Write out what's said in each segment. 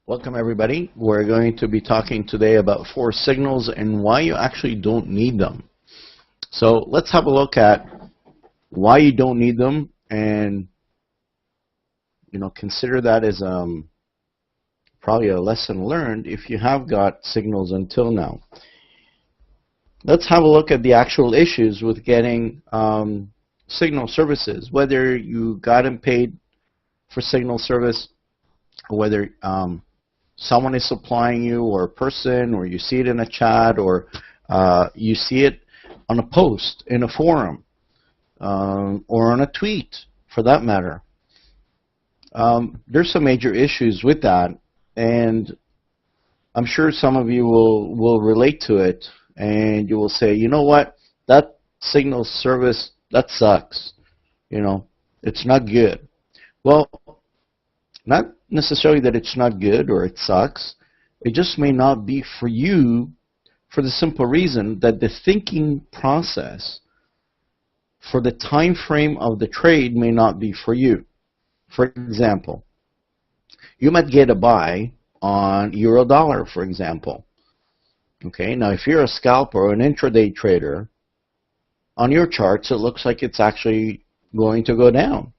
Welcome everybody. We're going to be talking today about FOREX signals and why you actually don't need them. So let's have a look at why you don't need them and consider that as probably a lesson learned if you have got signals until now. Let's have a look at the actual issues with getting signal services, whether you got them paid for signal service, or whether someone is supplying you, or a person, or you see it in a chat, or you see it on a post in a forum, or on a tweet for that matter. There's some major issues with that, and I'm sure some of you will relate to it, and you will say, you know what, that signal service, that sucks. It's not good. Well, not necessarily that it's not good or it sucks. It just may not be for you, for the simple reason that the thinking process for the time frame of the trade may not be for you. For example, you might get a buy on euro dollar, for example. Okay, now if you're a scalper or an intraday trader, on your charts it looks like it's actually going to go down.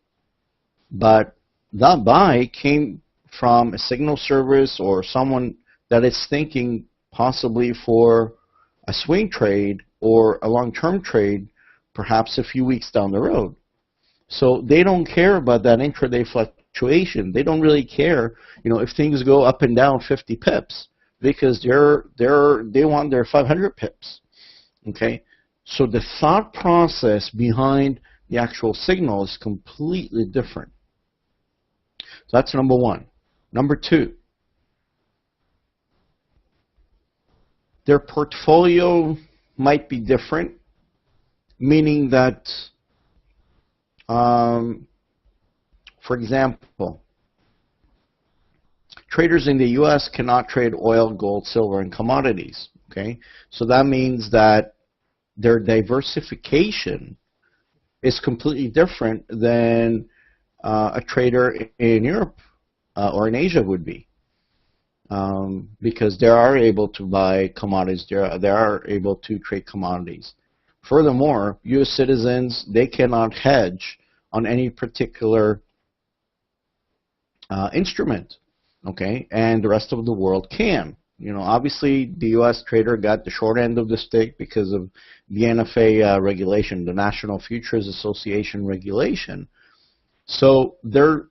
But that buy came from a signal service or someone that is thinking possibly for a swing trade or a long-term trade, perhaps a few weeks down the road. So they don't care about that intraday fluctuation. They don't really care, if things go up and down 50 pips, because they want their 500 pips. Okay, so the thought process behind the actual signal is completely different. So that's number one. Number two, their portfolio might be different, meaning that, for example, traders in the U.S. cannot trade oil, gold, silver, and commodities. Okay, so that means that their diversification is completely different than a trader in Europe or in Asia would be, because they are able to buy commodities, they are able to trade commodities. Furthermore, U.S. citizens, they cannot hedge on any particular instrument, okay, and the rest of the world can. Obviously the U.S. trader got the short end of the stick because of the NFA regulation, the National Futures Association regulation. So their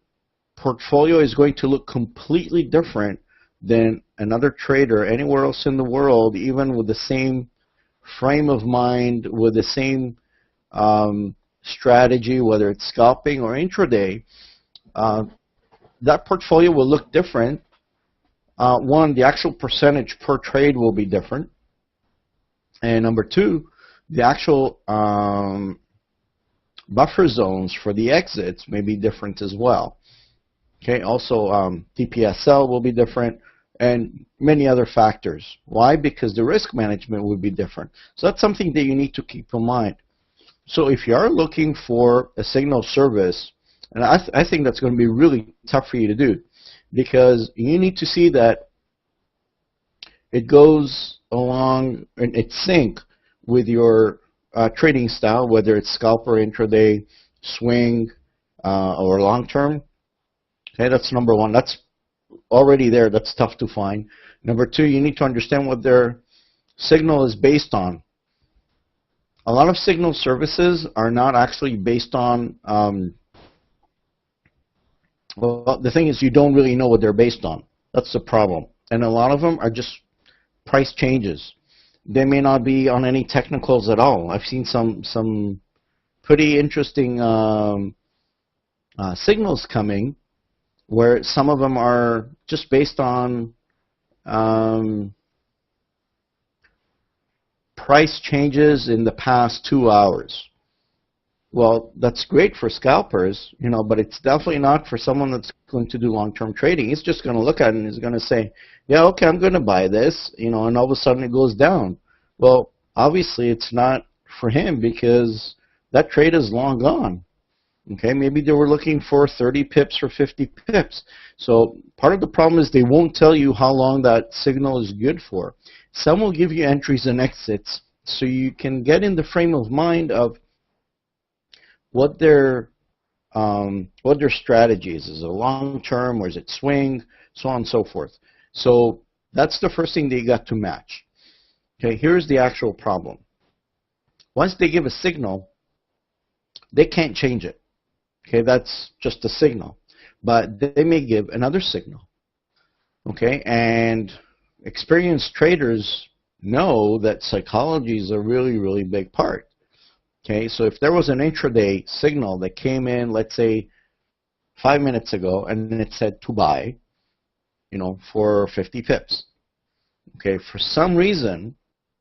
portfolio is going to look completely different than another trader anywhere else in the world, even with the same frame of mind, with the same strategy, whether it's scalping or intraday. That portfolio will look different. One, the actual percentage per trade will be different. And number two, the actual buffer zones for the exits may be different as well. Okay, also TPSL will be different, and many other factors. Why? Because the risk management will be different. So that's something that you need to keep in mind. So if you are looking for a signal service, and I think that's going to be really tough for you to do, because you need to see that it goes along and it's sync with your trading style, whether it's scalper, intraday, swing, or long-term. Okay, that's number one. That's already there. That's tough to find. Number two, you need to understand what their signal is based on. A lot of signal services are not actually based on, well, the thing is you don't really know what they're based on. That's the problem. And a lot of them are just price changes. They may not be on any technicals at all. I've seen some pretty interesting signals coming where some of them are just based on price changes in the past 2 hours. Well, that's great for scalpers, but it's definitely not for someone that's going to do long-term trading. He's just going to look at it and he's going to say, yeah, okay, I'm going to buy this, and all of a sudden it goes down. Well, obviously it's not for him because that trade is long gone. Okay, maybe they were looking for 30 pips or 50 pips. So part of the problem is they won't tell you how long that signal is good for. Some will give you entries and exits so you can get in the frame of mind of what their strategy is. Is it long term or is it swing, so on and so forth. So that's the first thing that you got to match. Okay, here's the actual problem. Once they give a signal, they can't change it. Okay, that's just a signal. But they may give another signal. Okay, and experienced traders know that psychology is a really, really big part. Okay, so if there was an intraday signal that came in, let's say 5 minutes ago, and then it said to buy, for 50 pips. Okay, for some reason,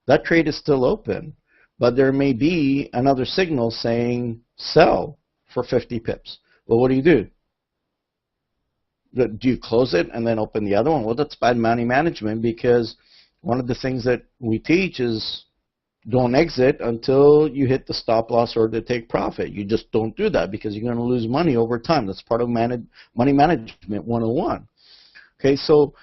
that trade is still open, but there may be another signal saying sell for 50 pips. Well, what do? Do you close it and then open the other one? Well, that's bad money management, because one of the things that we teach is don't exit until you hit the stop loss or the take profit. You just don't do that because you're going to lose money over time. That's part of money management 101. Okay, so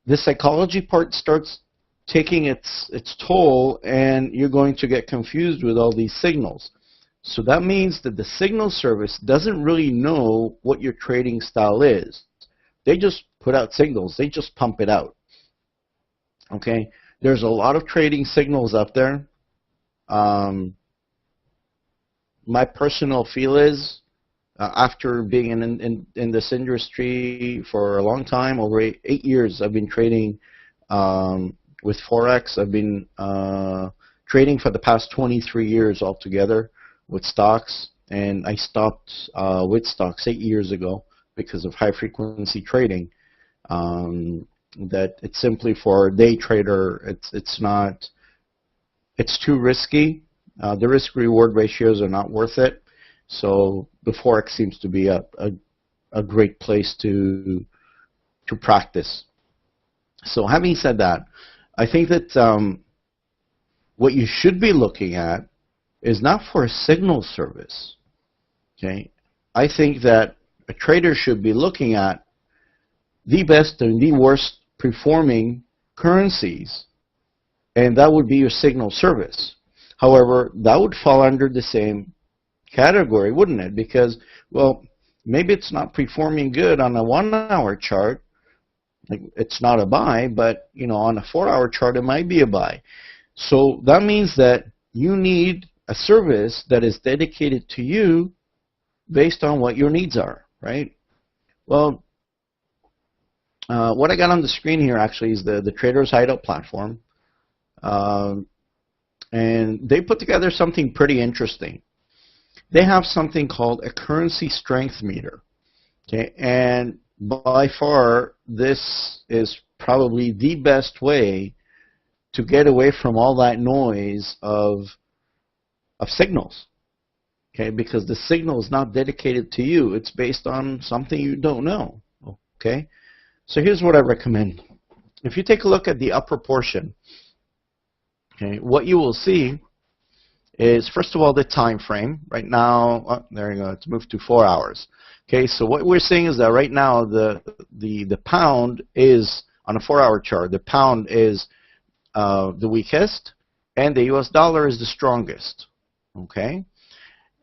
the psychology part starts taking its toll, and you're going to get confused with all these signals. So that means that the signal service doesn't really know what your trading style is. They just put out signals. They just pump it out. Okay, there's a lot of trading signals up there. My personal feel is, after being in this industry for a long time, over 8 years, I've been trading with Forex. I've been trading for the past 23 years altogether with stocks, and I stopped with stocks 8 years ago because of high frequency trading. That it's simply for a day trader. It's too risky. The risk reward ratios are not worth it. So the Forex seems to be a great place to practice. So having said that, I think that what you should be looking at is not for a signal service. Okay, I think that a trader should be looking at the best and the worst performing currencies, and that would be your signal service. However, that would fall under the same category, wouldn't it? Because, well, maybe it's not performing good on a 1 hour chart. Like, it's not a buy, but on a 4 hour chart it might be a buy. So that means that you need a service that is dedicated to you based on what your needs are, right? Well, what I got on the screen here actually is the Trader's Hideout platform. And they put together something pretty interesting. They have something called a currency strength meter. Okay, and by far, this is probably the best way to get away from all that noise of signals. Okay, because the signal is not dedicated to you. It's based on something you don't know. Okay, so here's what I recommend. If you take a look at the upper portion, okay, what you will see is, first of all, the time frame. Right now, there you go, it's moved to 4 hours. Okay, so what we're seeing is that right now the pound is, on a 4 hour chart, the pound is the weakest, and the US dollar is the strongest. Okay,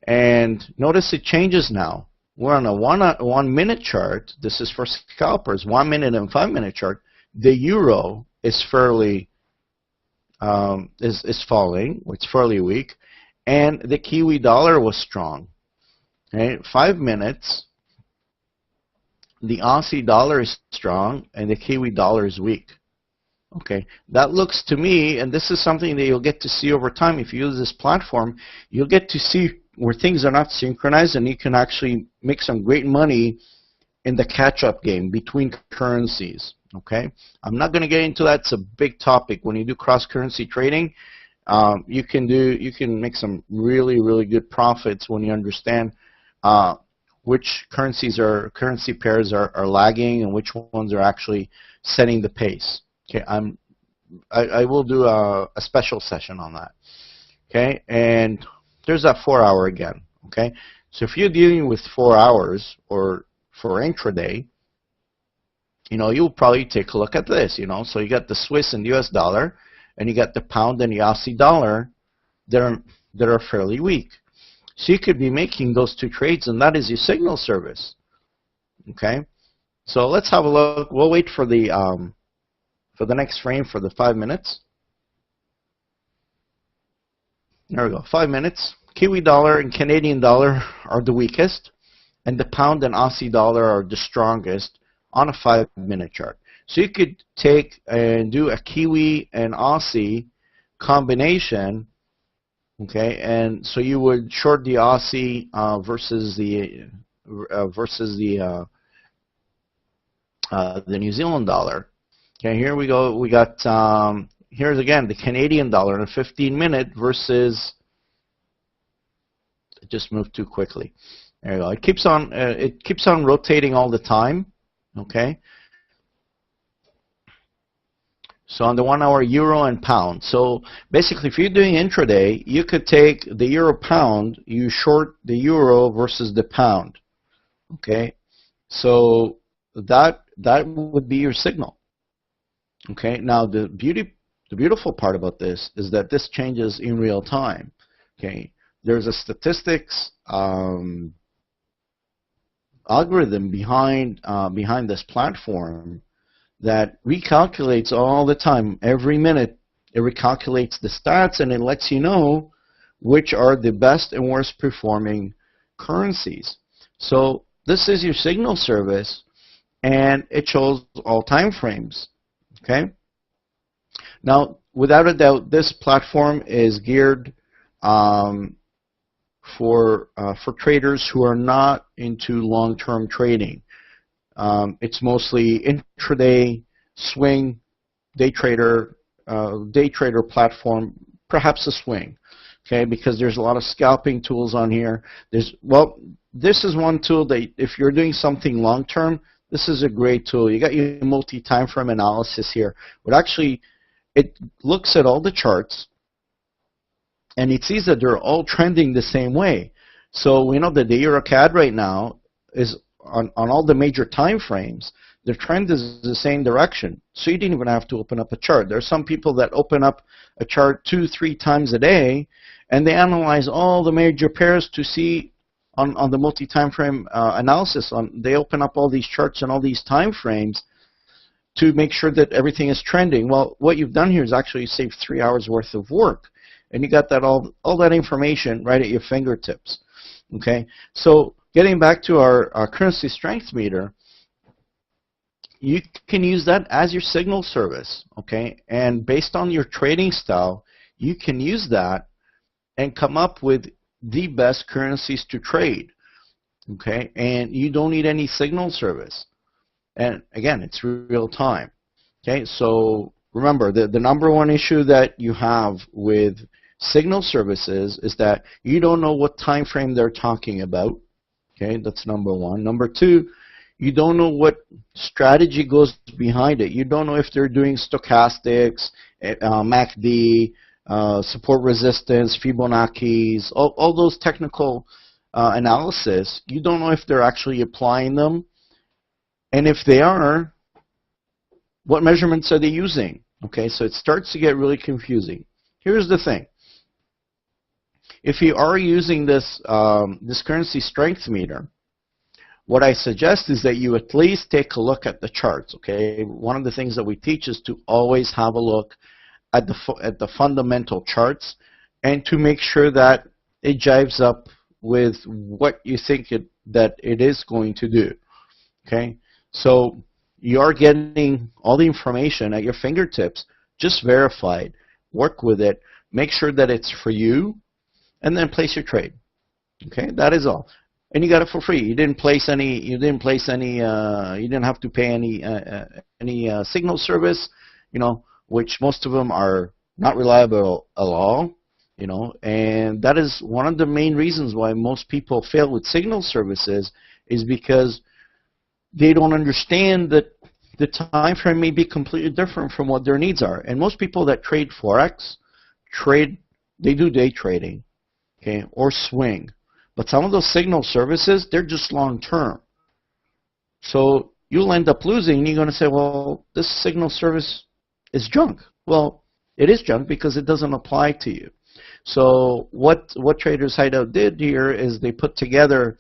and notice it changes now. We're on a 1 minute chart. This is for scalpers, 1 minute and 5 minute chart. The euro is fairly is falling. It's fairly weak, and the Kiwi dollar was strong. Okay, 5 minutes. The Aussie dollar is strong, and the Kiwi dollar is weak. Okay, that looks to me, and this is something that you'll get to see over time if you use this platform. You'll get to see where things are not synchronized, and you can actually make some great money in the catch-up game between currencies. Okay, I'm not going to get into that. It's a big topic. When you do cross-currency trading, you can make some really good profits when you understand which currency pairs are lagging and which ones are actually setting the pace. Okay, I will do a special session on that. Okay, and there's that 4 hour again. Okay, So if you're dealing with 4 hours or for intraday, you'll probably take a look at this. So you got the Swiss and US dollar, and you got the pound and the Aussie dollar that are fairly weak. So you could be making those two trades, and that is your signal service. Okay, so let's have a look. We'll wait for the next frame for the 5 minutes. There we go, 5 minutes. Kiwi dollar and Canadian dollar are the weakest, and the pound and Aussie dollar are the strongest on a 5-minute chart. So you could take and do a Kiwi and Aussie combination. Okay, and so you would short the Aussie versus the New Zealand dollar. Okay, here we go. We got here's again the Canadian dollar in a 15-minute versus. It just moved too quickly. There you go. It keeps on rotating all the time. Okay. So on the 1 hour, euro and pound. So basically, if you're doing intraday, you could take the euro pound, you short the euro versus the pound. Okay, so that would be your signal. Okay, now the beautiful part about this is that this changes in real time. Okay, there's a statistics algorithm behind this platform that recalculates all the time. Every minute it recalculates the stats, and it lets you know which are the best and worst performing currencies. So this is your signal service, and it shows all time frames. Okay. Now, without a doubt, this platform is geared for traders who are not into long-term trading. It's mostly intraday, swing, day trader platform, perhaps a swing. Okay, because there's a lot of scalping tools on here. This is one tool that if you're doing something long-term, this is a great tool. You got your multi-time frame analysis here. But actually, it looks at all the charts, and it sees that they're all trending the same way. So we know that the EuroCAD right now is on all the major time frames, the trend is the same direction. So you didn't even have to open up a chart. There are some people that open up a chart 2-3 times a day, and they analyze all the major pairs to see on the multi-time frame analysis. They open up all these charts and all these time frames to make sure that everything is trending. Well, what you've done here is actually saved 3 hours worth of work, and you got that all that information right at your fingertips. Okay, so getting back to our currency strength meter, you can use that as your signal service. Okay, and based on your trading style, you can use that and come up with the best currencies to trade. Okay, and you don't need any signal service. And again, it's real time. Okay, so remember, the number one issue that you have with signal services is that you don't know what time frame they're talking about. Okay, that's number one. Number two, you don't know what strategy goes behind it. You don't know if they're doing stochastics, MACD, support resistance, Fibonacci's, all those technical analysis. You don't know if they're actually applying them. And if they are, what measurements are they using? Okay, so it starts to get really confusing. Here's the thing. If you are using this currency strength meter, what I suggest is that you at least take a look at the charts. Okay, one of the things that we teach is to always have a look at the fundamental charts, and to make sure that it jives up with what you think that it is going to do. Okay, so you are getting all the information at your fingertips. Just verify it, work with it, make sure that it's for you, and then place your trade. Okay, that is all. And you got it for free. You didn't place any. You didn't have to pay any signal service. Which most of them are not reliable at all. And that is one of the main reasons why most people fail with signal services, is because they don't understand that the time frame may be completely different from what their needs are. And most people that trade Forex, they do day trading, okay, or swing. But some of those signal services, they're just long term. So you'll end up losing, and you're going to say, well, this signal service is junk. Well, it is junk because it doesn't apply to you. So what Traders Hideout did here is they put together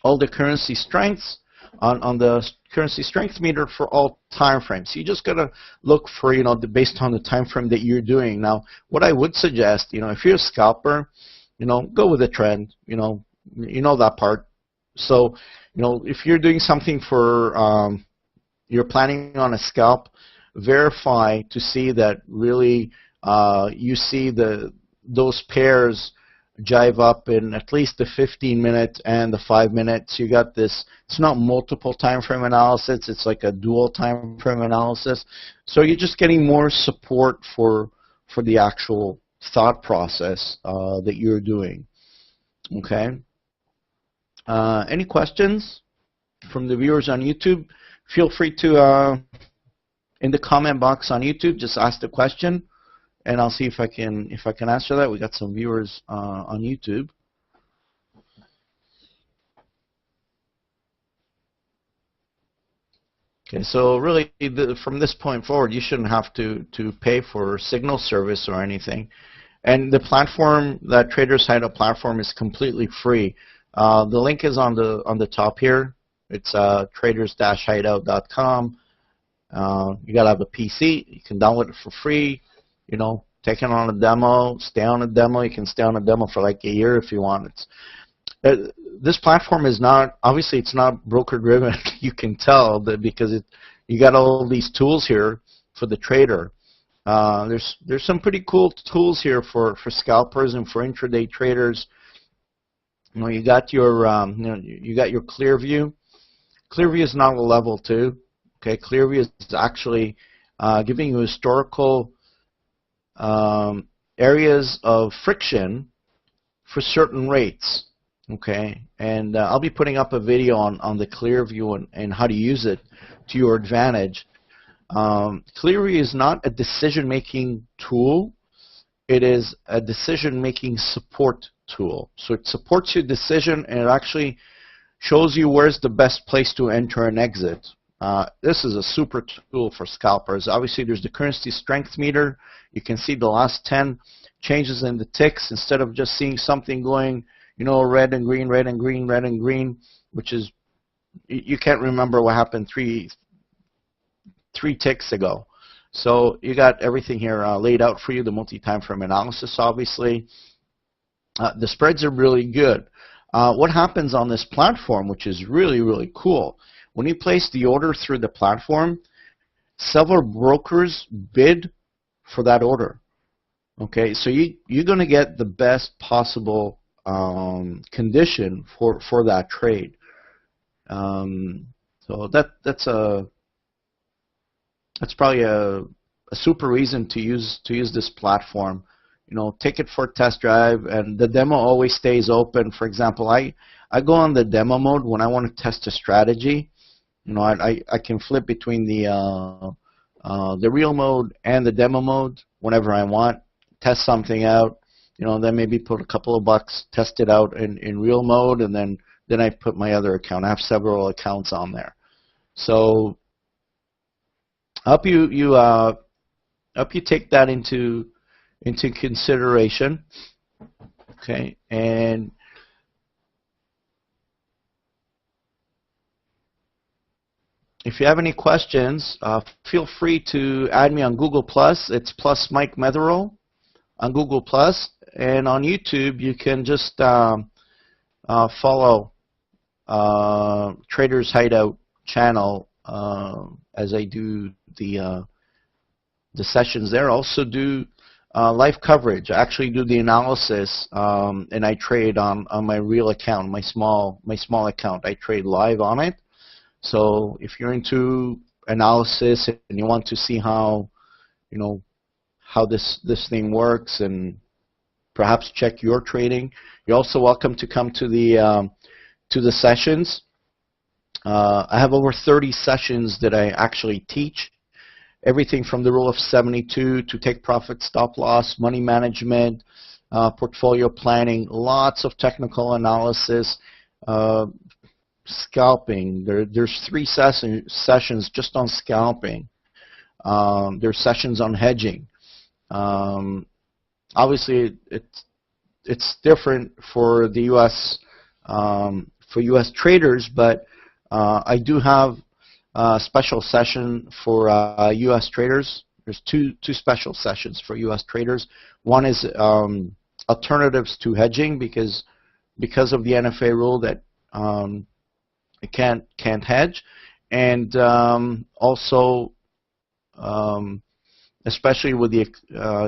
all the currency strengths on the currency strength meter for all time frames. You just got to look for, based on the time frame that you're doing. Now, what I would suggest, if you're a scalper, go with the trend. You know that part. So, if you're doing something for, you're planning on a scalp, verify to see that really you see those pairs jive up in at least the 15-minute and the 5-minute. So you got this. It's not multiple time frame analysis. It's like a dual time frame analysis. So you're just getting more support for the actual thought process that you're doing. Okay. Any questions from the viewers on YouTube? Feel free to in the comment box on YouTube, just ask the question, and I'll see if I can answer that. We got some viewers on YouTube. Okay, so really, from this point forward, you shouldn't have to pay for signal service or anything. And the platform, that Traders Hideout platform, is completely free. The link is on the top here. It's traders-hideout.com. You gotta have a PC. You can download it for free. Take it on a demo, stay on a demo. You can stay on a demo for like a year if you want. This platform is not, obviously it's not broker driven. You can tell that because you got all these tools here for the trader. There's some pretty cool tools here for scalpers and for intraday traders. You got your you got your Clearview. Clearview is not a level 2. Okay, Clearview is actually giving you historical areas of friction for certain rates. Okay, and I'll be putting up a video on the Clearview and how to use it to your advantage. Clearview is not a decision-making tool. It is a decision-making support tool. So it supports your decision, and it actually shows you where's the best place to enter and exit. This is a super tool for scalpers. Obviously, there's the currency strength meter. You can see the last 10 changes in the ticks instead of just seeing something going, red and green, red and green, red and green, which is, you can't remember what happened three ticks ago. So you got everything here laid out for you, the multi-time frame analysis, obviously. The spreads are really good. What happens on this platform, which is really, really cool, when you place the order through the platform, several brokers bid for that order. Okay, so you're going to get the best possible condition for that trade. So that's probably a super reason to use this platform. Take it for a test drive, and the demo always stays open. For example, I go on the demo mode when I want to test a strategy. I can flip between the real mode and the demo mode whenever I want. Test something out, then maybe put a couple of bucks, test it out in real mode, and then I put my other account. I have several accounts on there. So I hope you take that into consideration. Okay, and if you have any questions, feel free to add me on Google+. It's plus Mike Metherell on Google+. And on YouTube, you can just follow Traders Hideout channel as I do the sessions there. Also do live coverage. I actually do the analysis, and I trade on my real account, my small account. I trade live on it. So if you're into analysis and you want to see how how this thing works and perhaps check your trading, you're also welcome to come to the sessions. I have over 30 sessions that I actually teach. Everything from the rule of 72 to take profit, stop loss, money management, portfolio planning, lots of technical analysis, scalping. There's 3 sessions just on scalping. There's sessions on hedging. Obviously, it's different for the U.S. For U.S. traders, but I do have a special session for U.S. traders. There's two special sessions for U.S. traders. One is alternatives to hedging, because of the NFA rule that it can't hedge, and also especially with the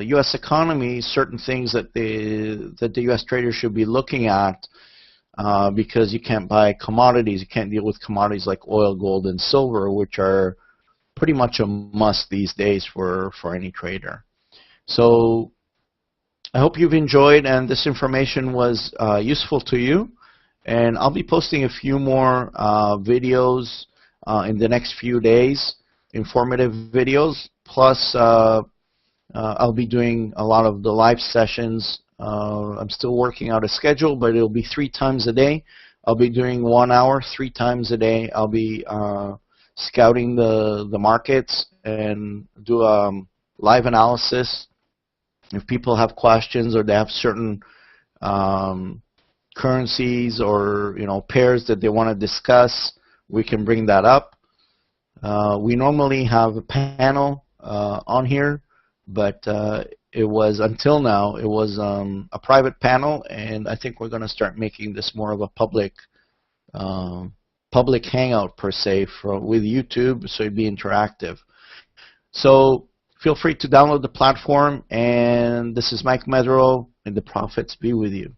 U.S. economy, certain things that the U.S. traders should be looking at, because you can't buy commodities, you can't deal with commodities like oil, gold, and silver, which are pretty much a must these days for any trader. So I hope you've enjoyed and this information was useful to you. And I'll be posting a few more videos in the next few days, informative videos. Plus, I'll be doing a lot of the live sessions. I'm still working out a schedule, but it'll be 3 times a day. I'll be doing 1 hour 3 times a day. I'll be scouting the markets and do live analysis. If people have questions or they have certain currencies or pairs that they want to discuss, we can bring that up. We normally have a panel on here, but it was, until now, it was a private panel, and I think we're going to start making this more of a public hangout per se with YouTube, so it'd be interactive. So feel free to download the platform, and this is Mike Medro, and the profits be with you.